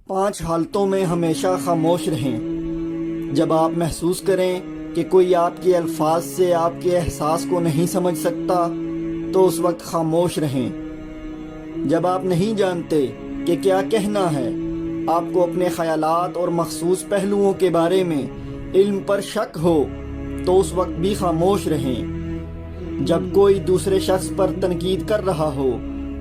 5 حالتوں میں ہمیشہ خاموش رہیں۔ جب آپ محسوس کریں کہ کوئی آپ کے الفاظ سے آپ کے احساس کو نہیں سمجھ سکتا تو اس وقت خاموش رہیں۔ جب آپ نہیں جانتے کہ کیا کہنا ہے، آپ کو اپنے خیالات اور مخصوص پہلوؤں کے بارے میں علم پر شک ہو تو اس وقت بھی خاموش رہیں۔ جب کوئی دوسرے شخص پر تنقید کر رہا ہو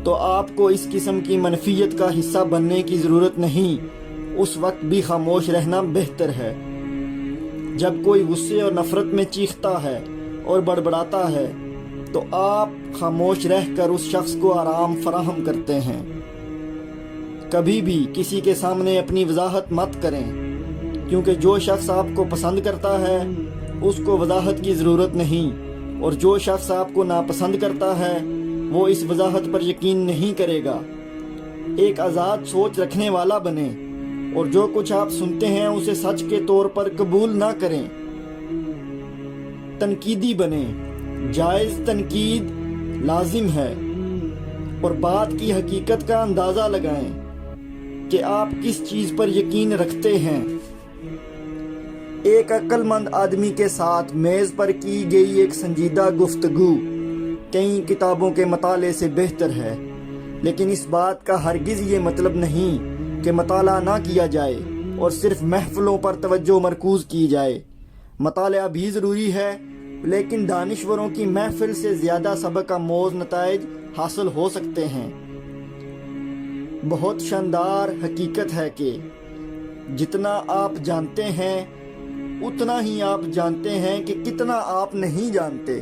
تو آپ کو اس قسم کی منفیت کا حصہ بننے کی ضرورت نہیں، اس وقت بھی خاموش رہنا بہتر ہے۔ جب کوئی غصے اور نفرت میں چیختا ہے اور بڑبڑاتا ہے تو آپ خاموش رہ کر اس شخص کو آرام فراہم کرتے ہیں۔ کبھی بھی کسی کے سامنے اپنی وضاحت مت کریں، کیونکہ جو شخص آپ کو پسند کرتا ہے اس کو وضاحت کی ضرورت نہیں، اور جو شخص آپ کو ناپسند کرتا ہے وہ اس وضاحت پر یقین نہیں کرے گا۔ ایک آزاد سوچ رکھنے والا بنیں اور جو کچھ آپ سنتے ہیں اسے سچ کے طور پر قبول نہ کریں۔ تنقیدی بنیں، جائز تنقید لازم ہے، اور بات کی حقیقت کا اندازہ لگائیں کہ آپ کس چیز پر یقین رکھتے ہیں۔ ایک عقل مند آدمی کے ساتھ میز پر کی گئی ایک سنجیدہ گفتگو کئی کتابوں کے مطالعے سے بہتر ہے، لیکن اس بات کا ہرگز یہ مطلب نہیں کہ مطالعہ نہ کیا جائے اور صرف محفلوں پر توجہ مرکوز کی جائے۔ مطالعہ بھی ضروری ہے، لیکن دانشوروں کی محفل سے زیادہ سبق آموز نتائج حاصل ہو سکتے ہیں۔ بہت شاندار حقیقت ہے کہ جتنا آپ جانتے ہیں اتنا ہی آپ جانتے ہیں کہ کتنا آپ نہیں جانتے۔